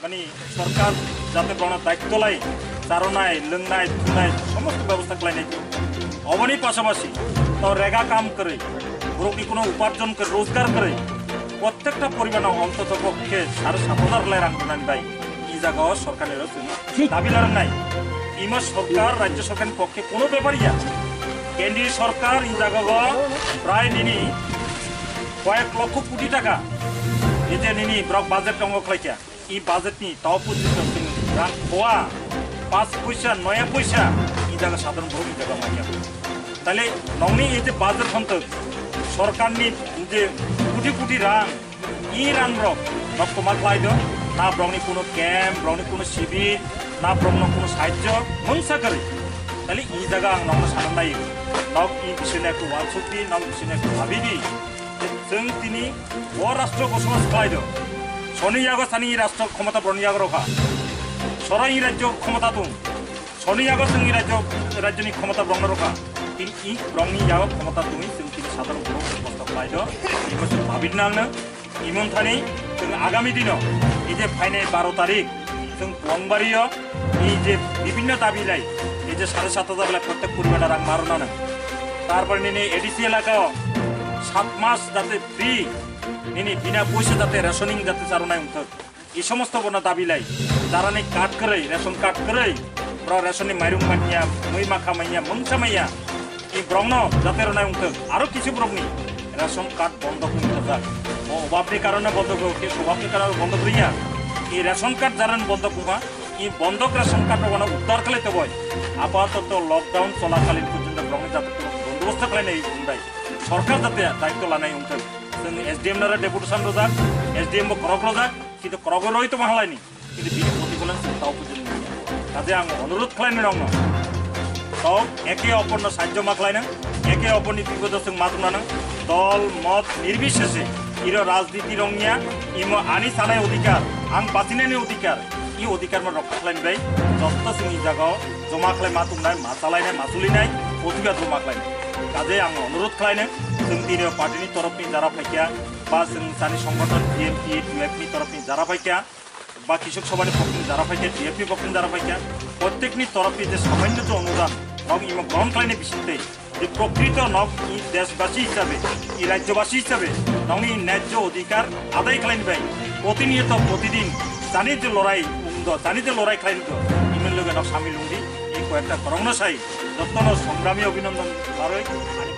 মানে সরকার যাতে ব্রণের দায়িত্ব লাই চারনায় লোংনায় থুনায় সমস্ত ব্যবস্থা খাইনাই অবনি পাশাপাশি তো রেগা কাম করে ব্রকি কোনো উপার্জন করে রোজগার করে প্রত্যেকটা পরিমাণ অন্তত পক্ষে 7,500 লাই রাখবেন ভাই এই জায়গা সরকারের দাবি লাগান নাই ইমা সরকার রাজ্য সরকারের পক্ষে কোনো ব্যাপারিয়া কেন্দ্রীয় সরকার এই জায়গা প্রায় নিনি কয়েক লক্ষ কোটি টাকা এই যে নিনি ব্রক বাজেট অঙ্গ খাইকা এই বাজেট নি তাও পর্যন্ত রাং খোয়া 5 পয়সা 9 পয়সা এই জায়গা সাধারণ ভোগ এই জায়গা মাইয়া তাহলে নংনি এই যে বাজেট হন্ত সরকার নি যে কোটি কোটি রাং ই রাং ব্রক ব্রক তোমার লাই দো না ব্রংনি কোনো ক্যাম্প ব্রংনি কোনো শিবির না ব্রংনি কোনো সাহায্য মনসা করে তাহলে এই জায়গা আং নং সানান নাই নক ই বিষয়নে একটু ওয়ালসুকি নক বিষয়নে একটু ভাবিদি जों दिनै राष्ट्र बसबास खालामदों सनि आगो सानि राष्ट्र क्षमता ब्रनि आगो रखा सराय राज्य क्षमता दं सनि आगो जोंनि राज्यनि क्षमता ब्रंनो रखा इ ब्रंनि आगो क्षमता दं जों दिनै साधारण बर' बसबास खालामदों बेखौ जों भाबिनांनो इमनथानि जों आगामी दिनाव এই যে फाइनाल 12 तारिख जों बंबारियाव এই যে বিভিন্ন দাবি লাই এই যে 7,500 লাই প্রত্যেক পরিবারের রাং মারনানো তারপর নিনে এডিসি এলাকাও 7 মাস যাতে ফ্রি নিনি বিনা পয়সা যাতে রেশনিং যাতে চারণায় উঠক এই সমস্ত বনা দাবি লাই যারা নেই কার্ড করে রেশন কার্ড করে রেশনি মাইরুং মানিয়া মই মাখা মাইয়া মনসা মাইয়া এই ব্রহ্ম যাতে রনায় উঠক আরো কিছু ব্রহ্মনি রেশন কার্ড বন্ধ করে থাক অভাবনি কারণে বন্ধ করতে অভাবনি কারণে বন্ধ করিয়া এই রেশন কার্ড যারা বন্ধ করবা এই বন্ধক রেশন কার্ড উদ্ধার খাইতে বয় আপাতত লকডাউন চলাকালীন পর্যন্ত ব্রহ্ম যাতে বন্দোবস্ত খাইনাই বুঝাই সরকার যাতে দায়িত্ব লানাই উঠেন जों SDM नारा डेपुटेशन रजाक SDM बो करक रजाक किन्तु करक रही तो माहालायनि किन्तु बिनि प्रतिफलन ताव बुझिनो काजे आं अनुरोध खालामनो दङ ताव एके अपरनो साहाय्य माख्लायनो एके अपरनि बिपद जों मातुनानो दल मत निर्बिशेषे इरो राजनीति रंनिया इमो आनि सानाय अधिकार आं बासिनायनि अधिकार इ अधिकार मा रक्षा खालामबाय जत्त जोंनि जागाव जमा खालाय मातुनाय मासालायनाय मासुलिनाय अधिकार जमा खालायनाय काजे आं अनुरोध खालामनो जों दिनै पार्टीनि तरफनि जारा फाइका बा जों सानि संगठन DMP DUFनि तरफनि जारा फाइका बा कृषक सभानि पक्षनि जारा फाइका DFनि पक्षनि जारा फाइका प्रत्येकनि तरफनि जे सामान्य जो अनुदान नग इमा ग्रहण खालामनाय बिसिन्ते जे प्रकृत नग इ देशबासी हिसाबै इ राज्यबासी हिसाबै नगनि न्याय्य अधिकार आदाय खालामबाय प्रतिनियत प्रतिदिन जानि जे लड़ाई उंद जानि जे लड़ाई खालामदो इमेल लोगे नग सामिल उंदी इ कयेकटा करंनो साइ जत्तनो संग्रामी अभिनंदन लारै आनि